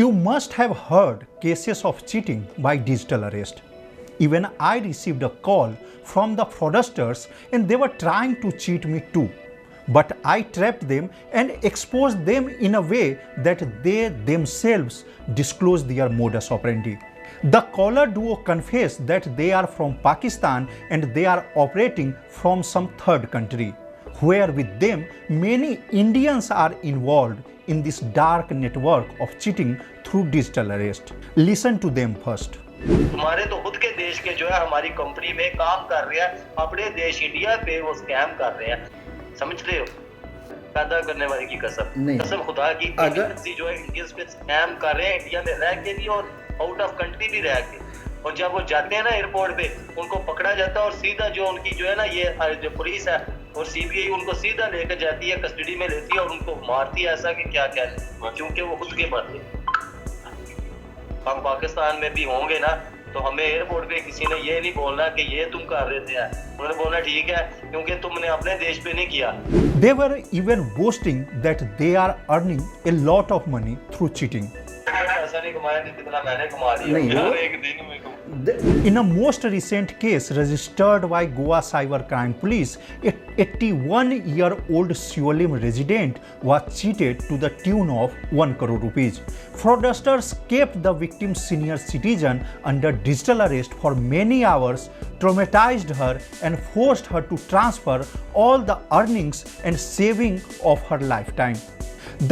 You must have heard cases of cheating by digital arrest. Even I received a call from the fraudsters and they were trying to cheat me too. But I trapped them and exposed them in a way that they themselves disclosed their modus operandi. The caller duo confessed that they are from Pakistan and they are operating from some third country, where with them many Indians are involved in this dark network of cheating through digital arrest. Listen to them first. तुम्हारे तो खुद के देश के जो है हमारी company में काम कर रहे हैं, अपने देश इंडिया पे वो स्कैम कर रहे हैं, समझ रहे हो? पैदा करने वाले की कसम खुदा की, अगर जो है इंडियंस पे स्कैम कर रहे हैं इंडिया में रह के भी और आउट ऑफ कंट्री भी रह के, और जब वो जाते हैं ना एयरपोर्ट पे उनको पकड़ा जाता है और सीधा जो उनकी जो है ना ये जो पुलिस है और सीबीआई उनको सीधा लेकर जाती है, कस्टडी में लेती है और उनको मारती है, ऐसा कि क्या कहते, क्योंकि वो खुद के बंदे। हम पाकिस्तान में भी होंगे ना तो हमें एयरपोर्ट पे किसी ने ये नहीं बोलना कि ये तुम कर रहे थे, उन्होंने बोलना ठीक है क्योंकि तुमने अपने देश पे नहीं किया। They were even boasting that they are earning a lot of money through cheating. ऐसा नहीं कमाया जितना मैंने कमा लिया एक दिन में। In a most recent case registered by Goa Cyber Crime Police, a 81-year-old Siolim resident was cheated to the tune of 1 crore rupees. Fraudsters kept the victim's senior citizen under digital arrest for many hours, traumatized her and forced her to transfer all the earnings and saving of her lifetime.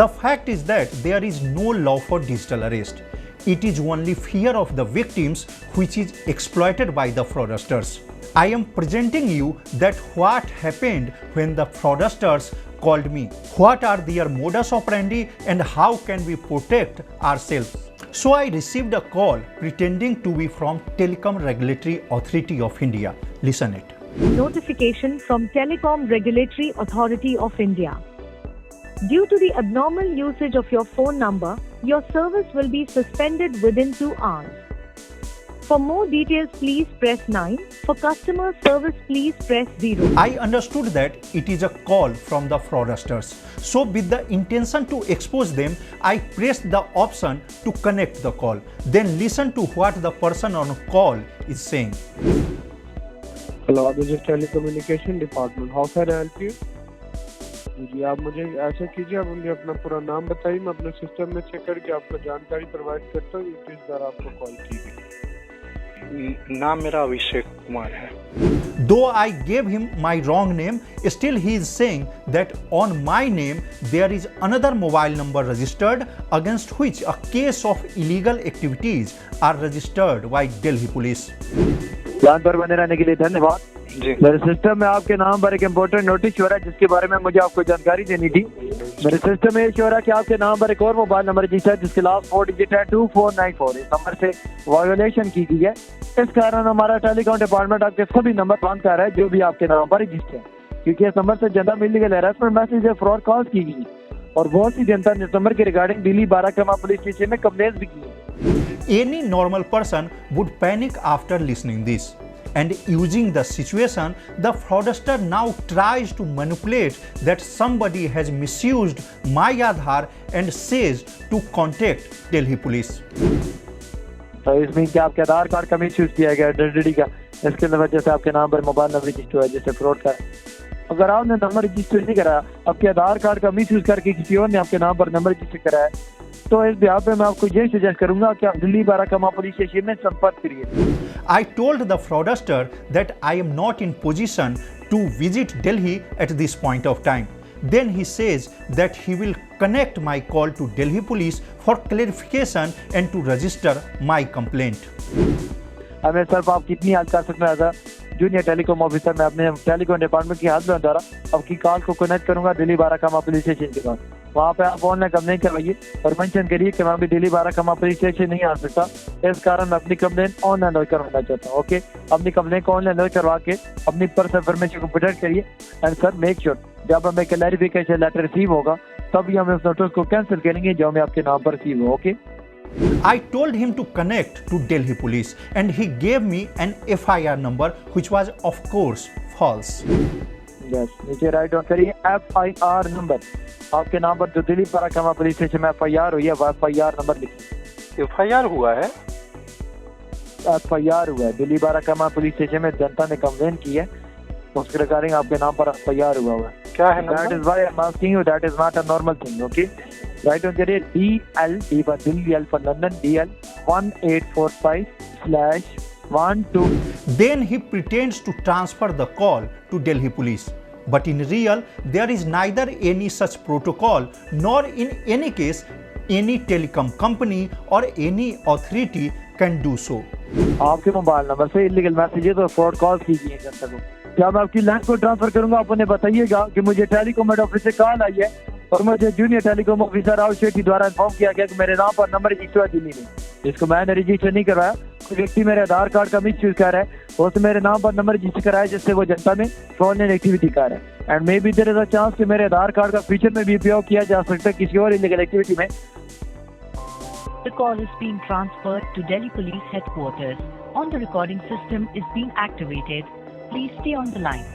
The fact is that there is no law for digital arrest. It is only fear of the victims which is exploited by the fraudsters. I am presenting you that what happened when the fraudsters called me, what are their modus operandi and how can we protect ourselves. So I received a call pretending to be from Telecom Regulatory Authority of India. Listen it. Notification from Telecom Regulatory Authority of India. Due to the abnormal usage of your phone number, your service will be suspended within 2 hours. For more details, please press 9. For customer service, please press 0. I understood that it is a call from the fraudsters. So with the intention to expose them, I pressed the option to connect the call. Then listen to what the person on call is saying. Hello, this is Telecommunication Department. How can I help you? जी आप मुझे ऐसा कीजिए, आप मुझे अपना पूरा नाम बताइए, मैं अपने सिस्टम में चेक करके आपको जानकारी प्रोवाइड करता हूँ किस बार आपको कॉल की गई। नाम मेरा अभिषेक कुमार है। Though I gave him my wrong name, still he is saying that on my name there is another mobile number registered against which a case of illegal activities are registered by Delhi police. Plan पर बने रहने के लिए धन्यवाद। मेरे system में आपके नाम पर एक इम्पोर्टेंट नोटिस हो रहा है जिसके बारे में मुझे आपको जानकारी देनी थी। मेरे सिस्टम में ये हो रहा है कि आपके नाम पर एक और मोबाइल नंबर रजिस्टर है जिसके लास्ट 4 डिजिट है 2494। इस नंबर से वायोलेशन की गई है, इस कारण हमारा टेलीकॉम डिपार्टमेंट आपके सभी नंबर बंद कर रहा है जो भी आपके नाम पर रजिस्टर है, क्योंकि इस नंबर से जनता इलीगल हैरेसमेंट मैसेज या फ्रॉड कॉल्स की गई और बहुत सी जनता ने इस नंबर के रिगार्डिंग दिल्ली बाराकमा पुलिस स्टेशन में कंप्लेंट भी की है। Any normal person would panic after listening this. And using the situation, the fraudster now tries to manipulate that somebody has misused my Aadhaar and says to contact Delhi police. तो इसमें क्या आपके आधार card का misuse किया गया identity का, इसके वजह से आपके नाम पर मोबाइल नंबर रजिस्टर हुआ जिससे फ्रॉड का। अगर आपने नंबर रजिस्टर नहीं कराया, आपके आधार कार्ड का मिसयूज करके किसी और ने आपके नाम पर नंबर रजिस्टर कराया, तो इस बिहाफ पे मैं आपको ये सजेस्ट करूंगा कि आप दिल्ली बाराकमा पुलिस स्टेशन में संपर्क करिए। I told the fraudster that I am not in position to visit Delhi at this point of time. Then he says that he will connect my call to Delhi police for clarification and to register my complaint. हमें सिर्फ आप कितनी help कर सकते हैं junior telecom officer, मैं अपने telecom department की हेल्प लाइन द्वारा आपकी कॉल को कनेक्ट करूंगा दिल्ली बाराकमा पुलिस स्टेशन के बाद। वहाँ पे आप ऑनलाइन कंप्लेंट करवाइए और मेंशन करिए कि मैं अभी दिल्ली बाराकमा पुलिस स्टेशन नहीं आ सकता, इस कारण मैं अपनी कंप्लेंट ऑनलाइन लॉन्च करवाना चाहता हूँ। ओके, अपनी कंप्लेंट को ऑनलाइन लॉन्च करवा के अपनी पर्सनल इन्फॉर्मेशन को प्रोटेक्ट करिए एंड सर मेक श्योर जब हमें क्लैरिफिकेशन लेटर रिसीव होगा तभी हम इस नोटिस को कैंसिल करेंगे जो हमें आपके नाम पर रिसीव हो। Okay, I told him to connect to Delhi police and he gave me an FIR number which was of course false. Yes, नीचे राइट डाउन करिए FIR नंबर, आपके नाम पर जो दिल्ली बाराकमा पुलिस स्टेशन में FIR हुई है वो FIR नंबर लिखिए। FIR हुआ है? FIR हुआ है, दिल्ली बाराकामा पुलिस स्टेशन में जनता ने कंप्लेन की है, उसके रिगार्डिंग आपके नाम पर FIR हुआ है। क्या है That is why I'm asking you, that is not a normal thing, okay? Right on करिए DL, D for Delhi, L for London, DL 1845/12. Then he pretends to transfer the call to Delhi police. But in real, there is neither any such protocol nor in any case any telecom company or any authority can do so. आपके mobile number से illegal messages और fraud calls कीजिए जनता को। क्या मैं आपकी line को transfer करूंगा, आप उन्हें बताइएगा कि मुझे टेलीकॉम हेड ऑफिस से कॉल आई है और मुझे junior telecom officer Rao Shetty द्वारा इन्फॉर्म किया गया कि मेरे नाम पर नंबर रजिस्टर है दिल्ली में, जिसको मैंने रजिस्टर नहीं करवाया। कोई व्यक्ति मेरे आधार कार्ड का मिसयूज कर रहा है, उसने मेरे नाम पर नंबर रजिस्टर कराया जिससे वो जनता में फ्रॉडलेंट एक्टिविटी कर रहा है। And may be there is a chance कि मेरे आधार कार्ड का फ्यूचर में भी उपयोग किया जा सकता है किसी और इलीगल एक्टिविटी में। The call is being transferred to Delhi Police Headquarters. On the recording system is being activated. Please stay on the line.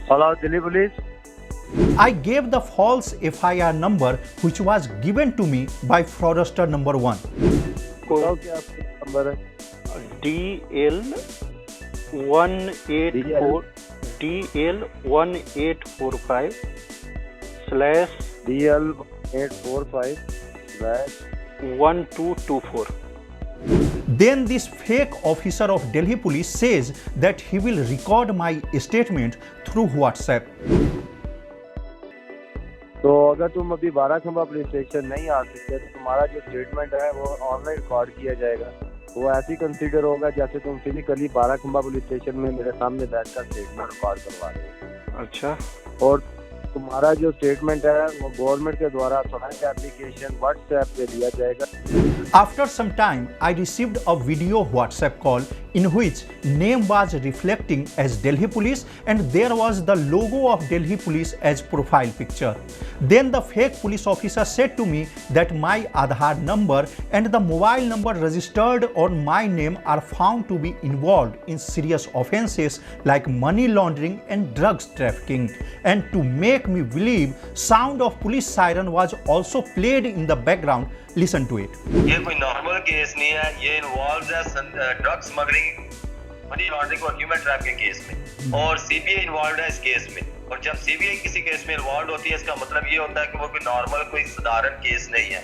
Hello, Delhi Police. I gave the false FIR number which was given to me by fraudster number 1. बताओ क्या आपका number है? DL1845/1224. Then this fake officer of Delhi police says that he will record my statement through WhatsApp. तो अगर तुम अभी Barakhamba police station नहीं आ सकते तो तुम्हारा जो स्टेटमेंट है वो ऑनलाइन रिकॉर्ड किया जाएगा। वो ऐसे कंसीडर होगा जैसे तुम फिजिकली बाराखंबा पुलिस स्टेशन में मेरे सामने बैठकर स्टेटमेंट रिकॉर्ड करवा रहे हो। अच्छा, और तुम्हारा जो स्टेटमेंट है वो गवर्नमेंट के द्वारा तुरंत एप्लीकेशन व्हाट्सएप पे दिया जाएगा। After some time, I received a video WhatsApp call in which name was reflecting as Delhi Police and there was the logo of Delhi Police as profile picture. Then the fake police officer said to me that my Aadhaar number and the mobile number registered on my name are found to be involved in serious offences like money laundering and drugs trafficking. And to make me believe, sound of police siren was also played in the background. Listen to it. ये कोई normal case नहीं है, ये involve है drug smuggling, money laundering और human trafficking case में, और CBI involve है इस केस में। और जब सीबीआई किसी केस में इन्वॉल्व होती है इसका मतलब ये होता है कि वो कोई नॉर्मल कोई साधारण केस नहीं है।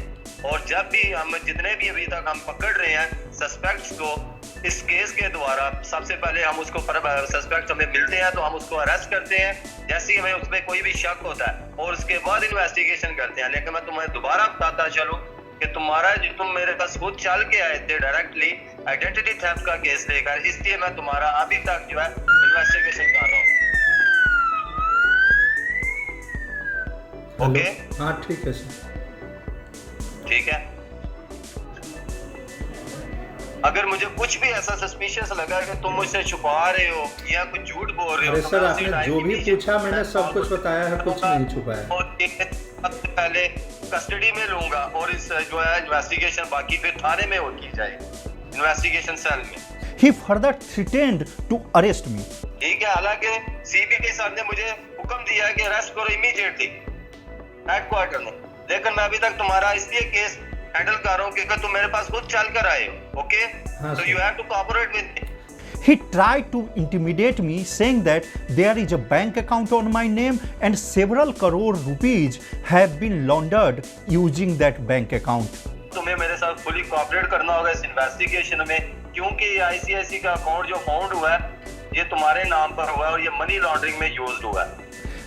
और जब भी हम जितने भी अभी तक हम पकड़ रहे हैं सस्पेक्ट्स को इस केस के द्वारा, सबसे पहले हम उसको सस्पेक्ट हमें मिलते हैं तो हम उसको अरेस्ट करते हैं जैसे ही हमें उसमें कोई भी शक होता है, और उसके बाद इन्वेस्टिगेशन करते हैं। लेकिन मैं तुम्हें दोबारा बताता चलूं कि तुम्हारा जो तुम मेरे पास खुद चल के आए थे डायरेक्टली आइडेंटिटी थेफ्ट का केस लेकर, इसलिए मैं तुम्हारा अभी तक जो है इन्वेस्टिगेशन कर रहा हूँ। ओके, हाँ ठीक है सर। ठीक है, अगर मुझे कुछ भी ऐसा सस्पिशियस लगा कि तुम मुझसे छुपा रहे हो या कुछ झूठ बोल रहे हो, अरे सर आपने जो भी पूछा मैंने सब कुछ बताया है, कुछ नहीं छुपाया। और सबसे पहले कस्टडी में लूंगा और इस जो है इन्वेस्टिगेशन बाकी फिर थाने में हो की जाएगी, इन्वेस्टिगेशन सेल में। He further threatened to arrest me. ठीक है, हालांकि सीबीआई साहब ने मुझे हुक्म दिया कि अरेस्ट करो इमीडिएटली हेडक्वार्टर में, लेकिन मैं अभी तक तुम्हारा इसलिए केस हैंडल कर रहा हूँ क्योंकि तुम मेरे पास खुद चल कर आए हो। Okay, so you have to cooperate with me. He tried to intimidate me, saying that there is a bank account on my name and several crore rupees have been laundered using that bank account. तुम्हें मेरे साथ fully cooperate करना होगा इस investigation में, क्योंकि ICIC का account जो फाउंड हुआ है ये तुम्हारे नाम पर हुआ है और ये मनी लॉन्ड्रिंग में यूज्ड हुआ है।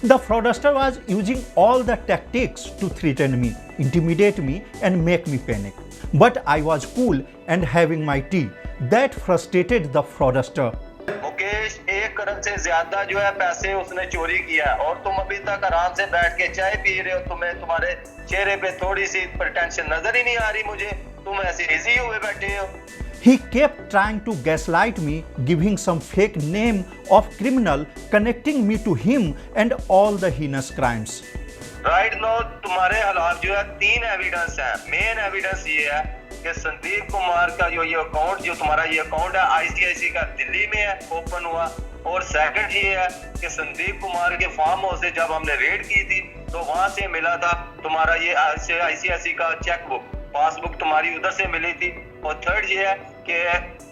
The fraudster was using all the tactics to threaten me, intimidate me and make me panic. But I was cool and having my tea. That frustrated the fraudster. Mukesh 1 crore से ज्यादा जो है पैसे उसने चोरी किया है और तुम अभी तक आराम से बैठ के चाय पी रहे हो, तुम्हें तुम्हारे चेहरे पे थोड़ी सी प्रिटेंशन नजर ही नहीं आ रही मुझे, तुम ऐसे इजी हुए बैठे हो। He kept trying to gaslight me, giving some fake name of criminal, connecting me to him and all the heinous crimes. Right now तुम्हारे खिलाफ जो है 3 एविडेंस है। मेन एविडेंस ये है कि संदीप कुमार का जो ये अकाउंट जो तुम्हारा ये अकाउंट है आईसीआईसी का दिल्ली में है, ओपन हुआ, और सेकंड ये है कि संदीप कुमार के फार्म हाउस से जब हमने रेड की थी तो वहां से मिला था तुम्हारा ये ICICI का चेकबुक, पासबुक तुम्हारी उधर से मिली थी। और थर्ड ये है कि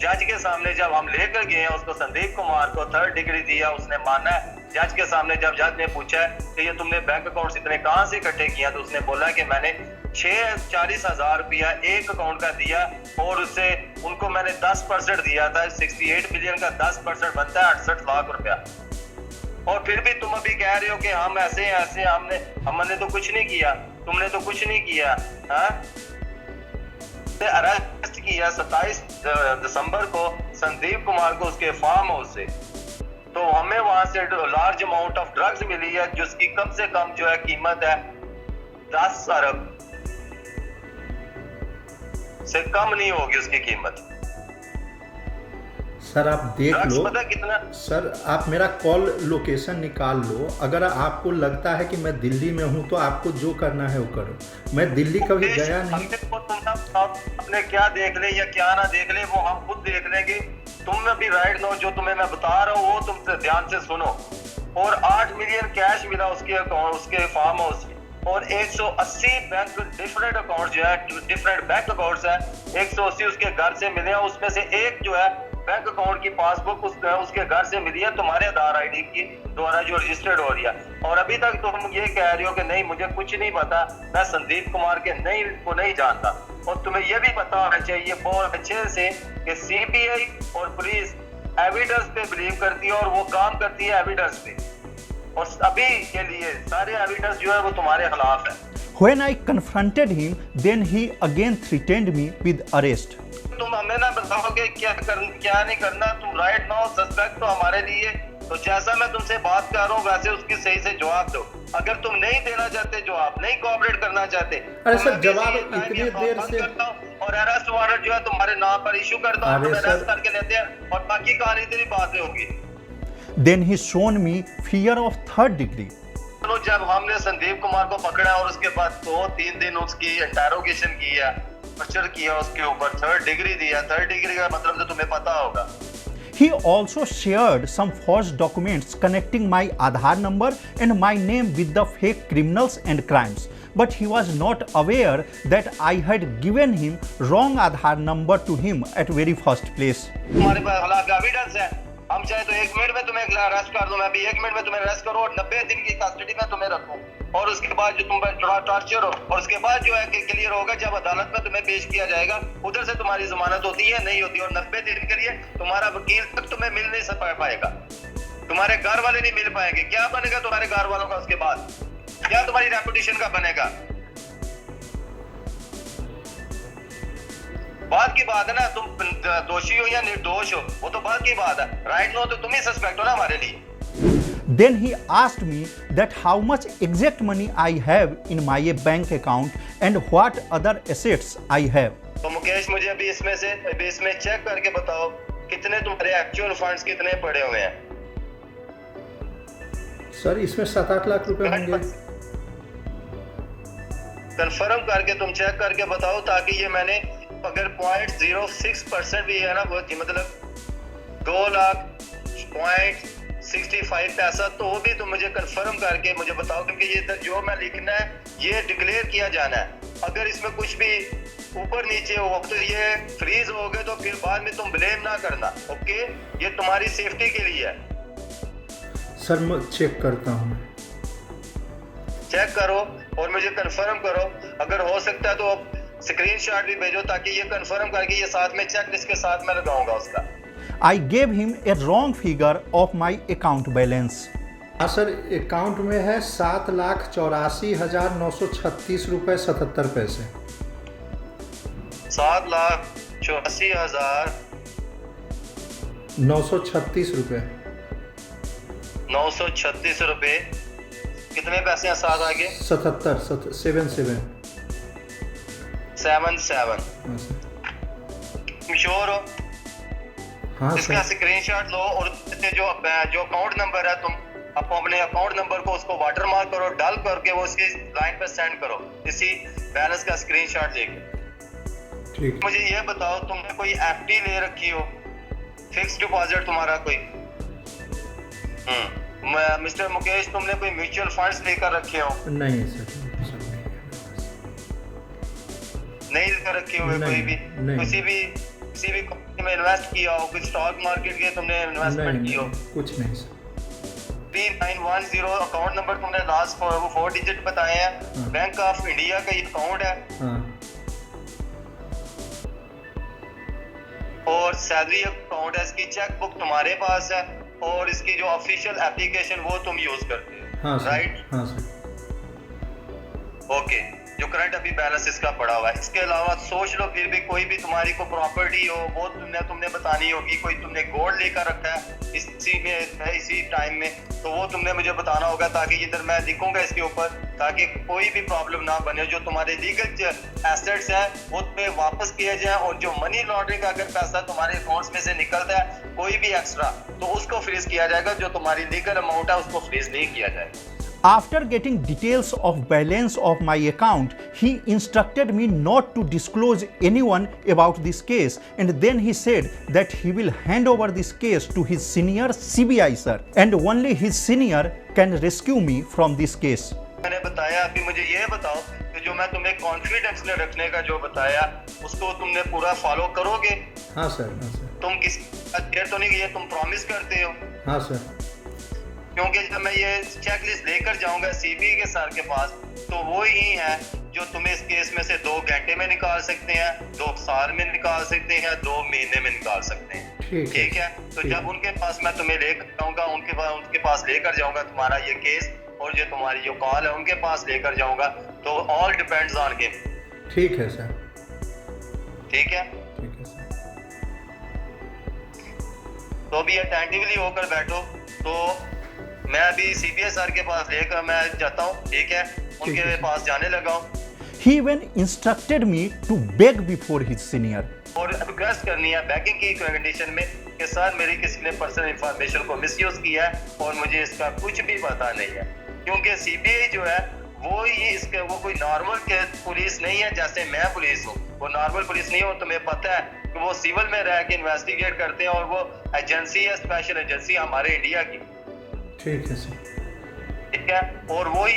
जज के सामने जब हम लेकर गए हैं उसको, संदीप कुमार को 3rd डिग्री दिया, उसने माना है जज के सामने। जब जज ने पूछा कि ये तुमने बैंक अकाउंट इतने कहाँ से इकट्ठे किया, तो उसने बोला कि मैंने 40,000 रुपया एक अकाउंट का दिया और उससे उनको मैंने 10% दिया था। 68 मिलियन का 10% बनता है 68 लाख रुपया। और फिर भी तुम अभी कह रहे हो कि हम ऐसे हमने तो कुछ नहीं किया, तुमने तो कुछ नहीं किया। अरेस्ट किया 27 दिसंबर को संदीप कुमार को उसके फार्म हाउस से, तो हमें वहां से लार्ज अमाउंट ऑफ ड्रग्स मिली है जिसकी कम से कम जो है कीमत है 10 अरब से कम नहीं होगी उसकी कीमत। सर आप देख लो, पता कितना? सर आप मेरा कॉल लोकेशन निकाल लो। अगर आपको लगता है कि मैं दिल्ली में हूं तो आपको जो करना है वो करो। मैं दिल्ली कभी गया नहीं। अपने क्या देख ले या क्या ना देख ले वो हम खुद देख लेंगे। तुम अभी राइट नो जो तुम्हें मैं बता रहा हूँ वो तुम ध्यान से सुनो। और 8 मिलियन कैश मिला उसके अकाउंट, उसके फार्म हाउस में, और 180 बैंक डिफरेंट अकाउंट जो है, डिफरेंट बैंक अकाउंट्स है, 180 उसके घर से मिले हैं। उसमें से एक जो है बैंक अकाउंट की पासबुक उसके घर से मिली है तुम्हारे आधार ID की द्वारा जो रजिस्टर्ड हो रही है। और अभी तक तुम ये कह रहे हो कि नहीं मुझे कुछ नहीं पता, मैं संदीप कुमार के नहीं जानता। और तुम्हें ये भी पता होना चाहिए बहुत अच्छे से कि CBI और पुलिस एविडेंस पे बिलीव करती है और वो काम करती है एविडेंस पे। और अभी के लिए सारे एविडेंस जो है वो तुम्हारे खिलाफ है। When I confronted him, then he again threatened me with arrest. तुम हमें ना बताओगे क्या नहीं करना। तुम राइट नाउ सस्पेक्ट तो हमारे लिए, तो जैसा मैं तुमसे बात कर रहा हूँ वैसे उसकी सही से जवाब दो। अगर तुम नहीं देना चाहते जवाब, नहीं कोऑपरेट करना चाहते, अरे सर जवाब इतनी देर से और अरेस्ट वारंट जो है तुम्हारे नाम पर इशू करता हूँ, अरेस्ट करके लेते हैं और बाकी कहानी तेरी बातें होगी। Then he shown me fear of 3rd degree. जब हमने संदीप कुमार को पकड़ा और उसके बाद 2-3 दिन उसकी इंटेरोगेशन किया, टॉर्चर किया, उसके ऊपर 3rd डिग्री दिया। 3rd डिग्री का मतलब तो तुम्हें पता होगा। He also shared some forged documents connecting my Aadhaar number and my name with the fake criminals and crimes. But he was not aware that I had given him wrong Aadhaar number to him at very first place. तुम्हारे पास खिलाफ evidence है। हम चाहे तो 1 minute में तुम्हें arrest कर दूं, मैं भी 1 मिनट में तुम्हें अरेस्ट करूं और 90 दिन की कस्टडी में तुम्हें रखूं। और उसके बाद जो तुम पर टॉर्चर हो और उसके बाद जो है कि क्लियर होगा जब अदालत में तुम्हें पेश किया जाएगा, उधर से तुम्हारी जमानत होती है नहीं होती। और 90 दिन के लिए तुम्हारा वकील तक तुम्हें मिल नहीं पाएगा, तुम्हारे घर वाले नहीं मिल पाएंगे। क्या बनेगा तुम्हारे घर वालों का उसके बाद? क्या तुम्हारी रेपुटेशन का बनेगा? बात की बात है ना, तुम दोषी हो या निर्दोष हो वो तो बात की बात है। राइट नो तो तुम ही सस्पेक्ट हो ना हमारे लिए। Then he asked me that how much exact money I have in my bank account and what other assets I have. तो मुकेश मुझे अभी इसमें चेक करके बताओ कितने तुम्हारे एक्चुअल फंड्स कितने पड़े हुए हैं। सर इसमें 7-8 लाख रुपए होंगे। कंफर्म करके तुम चेक करके बताओ, ताकि ये मैंने अगर 0.06% भी है ना वो मतलब 2,65,000 पैसा, तो भी तुम मुझे कंफर्म करके मुझे बताओ, क्योंकि ये जो मैं लिखना है ये डिक्लेयर किया जाना है। अगर इसमें कुछ भी ऊपर नीचे हो तो ये फ्रीज हो गए तो फिर बाद में तुम ब्लेम ना करना। ओके, ये तुम्हारी सेफ्टी के लिए है। सर मैं चेक करता हूँ। चेक करो और मुझे कंफर्म करो। अगर हो सकता है तो स्क्रीनशॉट भी भेजो ताकि ये कंफर्म करके ये साथ में चेक लिस्ट के साथ मैं लगाऊंगा उसका। I gave him a wrong figure of my account balance. हाँ सर, अकाउंट में है 7,84,936 रुपए 77 पैसे। 7,84,936 रुपए 936 रुपए। कितने पैसे हैं साथ आगे? 77 77। श्योर हो? हाँ इसका स्क्रीनशॉट लो और जो अकाउंट नंबर है तुम अपने अकाउंट नंबर को उसको वाटरमार्क करो, डाल करके वो उसकी लाइन पे सेंड करो इसी बैलेंस का स्क्रीनशॉट लेके। ठीक। मुझे ये बताओ तुमने कोई FD ले रखी हो, फिक्स डिपॉजिट तुम्हारा कोई? मिस्टर मुकेश, तुमने कोई म्यूचुअल फंड्स लेकर रखे हो? नहीं सर, नहीं लेकर रखे हुए? कोई भी किसी भी कंपनी में इन्वेस्ट किया हो? कोई स्टॉक मार्केट के तुमने इन्वेस्टमेंट की हो? कुछ नहीं सर। 3910 अकाउंट नंबर तुमने लास्ट 4 डिजिट बताए हैं। बैंक ऑफ इंडिया का ये अकाउंट है। और सैलरी अकाउंट है, इसकी चेक बुक तुम्हारे पास है, और इसकी जो ऑफिशियल एप्लीकेशन वो तुम यूज करते हो, राइट? हाँ सर। ओके, जो करंट अभी बैलेंस इसका पड़ा हुआ है। इसके अलावा सोच लो फिर भी कोई भी तुम्हारी को प्रॉपर्टी हो वो तुमने बतानी होगी। कोई तुमने गोल्ड लेकर रखा है इसी टाइम में, तो वो तुमने मुझे बताना होगा, ताकि इधर मैं लिखूंगा इसके ऊपर, ताकि कोई भी प्रॉब्लम ना बने। जो तुम्हारे लीगल एसेट्स हैं वो तुम्हें वापस किए जाए, और जो मनी लॉन्ड्रिंग का अगर पैसा तुम्हारे अकाउंट्स में से निकलता है कोई भी एक्स्ट्रा, तो उसको फ्रीज किया जाएगा। जो तुम्हारी लीगल अमाउंट है उसको फ्रीज नहीं किया जाएगा। After getting details of balance of my account, he instructed me not to disclose anyone about this case, and then he said that he will hand over this case to his senior CBI sir, and only his senior can rescue me from this case. मैंने बताया, अभी मुझे ये बताओ कि जो मैं तुम्हें कॉन्फिडेंस में रखने का जो बताया उसको तुमने पूरा फॉलो करोगे? हाँ सर, हाँ सर। तुम किसी तो नहीं, ये तुम प्रॉमिस करते हो? हाँ सर। क्योंकि जब मैं ये चेकलिस्ट लेकर जाऊंगा सीबीआई के सर के पास, तो वो ही है जो तुम्हें इस केस में से 2 घंटे में निकाल सकते हैं, 2 साल में निकाल सकते हैं, 2 महीने में निकाल सकते हैं। ठीक है? तो जब उनके पास मैं तुम्हें लेकर जाऊंगा, उनके पास लेकर जाऊंगा तुम्हारा ये केस, और जो तुम्हारी जो कॉल है उनके पास लेकर जाऊंगा, तो ऑल डिपेंड्स ऑन हिम। ठीक है सर। ठीक है? ठीक है सर। तो अभी अटेंटिवली होकर बैठो। तो मैं अभी सीबीआई सर के पास लेकर मैं जाता हूँ। ठीक है? उनके पास जाने लगा हूँ। He even instructed me to beg before his senior. और रिक्वेस्ट करनी है बैकिंग की कंडीशन में कि सर मेरी किसी ने पर्सनल इंफॉर्मेशन को मिसयूज किया है और मुझे इसका कुछ भी पता नहीं है। क्योंकि सीबीआई जो है वो कोई नॉर्मल पुलिस नहीं है जैसे मैं पुलिस हूँ। वो नॉर्मल पुलिस नहीं हो, तुम्हें पता है कि वो सिविल में रह के इन्वेस्टिगेट करते हैं, और वो एजेंसी है, स्पेशल एजेंसी हमारे इंडिया की। ठीक है सर। ठीक है? और वही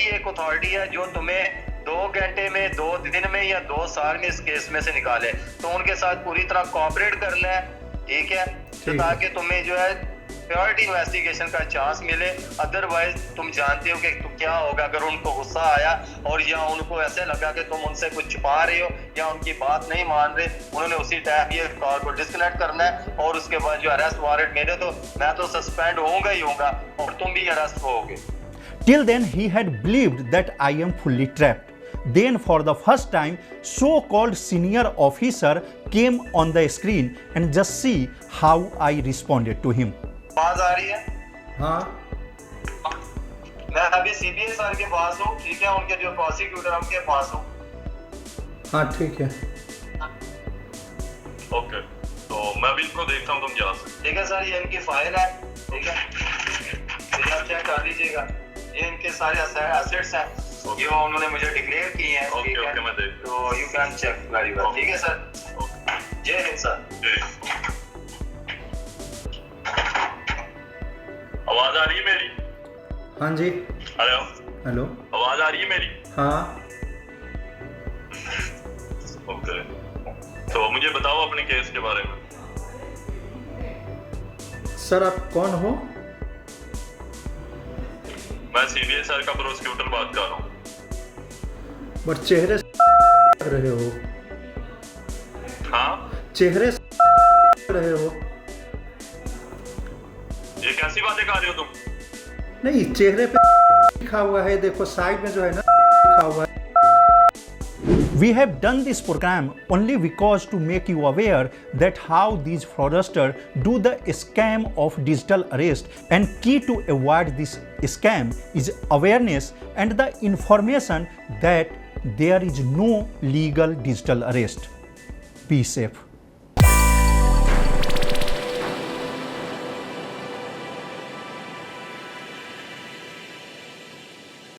एक अथॉरिटी है जो तुम्हें 2 घंटे में, 2 दिन में या 2 साल में इस केस में से निकाले। तो उनके साथ पूरी तरह कोऑपरेट करना है। ठीक है? तो ताकि तुम्हें जो है प्रायोरिटी इन्वेस्टिगेशन का चांस मिले। अदरवाइज तुम जानते हो कि तुम क्या होगा अगर उनको गुस्सा आया और या उनको ऐसे लगा कि तुम उनसे कुछ छुपा रहे हो या उनकी बात नहीं मान रहे, उन्होंने उसी टाइम ये कॉल को डिस्कनेक्ट करना है, और उसके बाद जो अरेस्ट वारंट मिले तो मैं तो सस्पेंड होऊंगा ही होऊंगा और तुम भी अरेस्ट होगे। Till then he had believed that I am fully trapped. Then for the first time, so-called senior officer came on the screen, and just see how I responded to him. आवाज आ रही है? हाँ। मैं अभी CBI sir के पास हूँ। ठीक है? उनके जो प्रोसिक्यूटर उनके पास हूँ। हाँ ठीक है। ओके, तो मैं भी इनको देखता हूँ, तुम जा सकते। ठीक है सर, ये इनकी फाइल है। ठीक है? ये आप चेक कर लीजिएगा। ये इनके सारे एसेट्स हैं जो उन्होंने मुझे डिक्लेयर किए हैं। ओके ओके, मैं देख। तो you can check very well. ठीक है सर? जय हिंद सर। आवाज आ रही है मेरी? हाँ जी। हेलो हेलो, आवाज आ रही है मेरी? हाँ। ओके, तो मुझे बताओ अपने केस के बारे में। सर आप कौन हो? मैं सीबीआई सर का प्रोसिक्यूटर बात कर रहा हूँ। बट चेहरे से रहे हो। हाँ, चेहरे से रहे हो। ये कैसी बातें कर रहे हो तुम? नहीं, चेहरे पे लिखा हुआ है, देखो साइड में जो है ना लिखा हुआ है। We have done this program only because to make you aware that how these fraudsters do the scam of digital arrest, and key to avoid this scam is awareness and the information that there is no legal digital arrest. Be safe.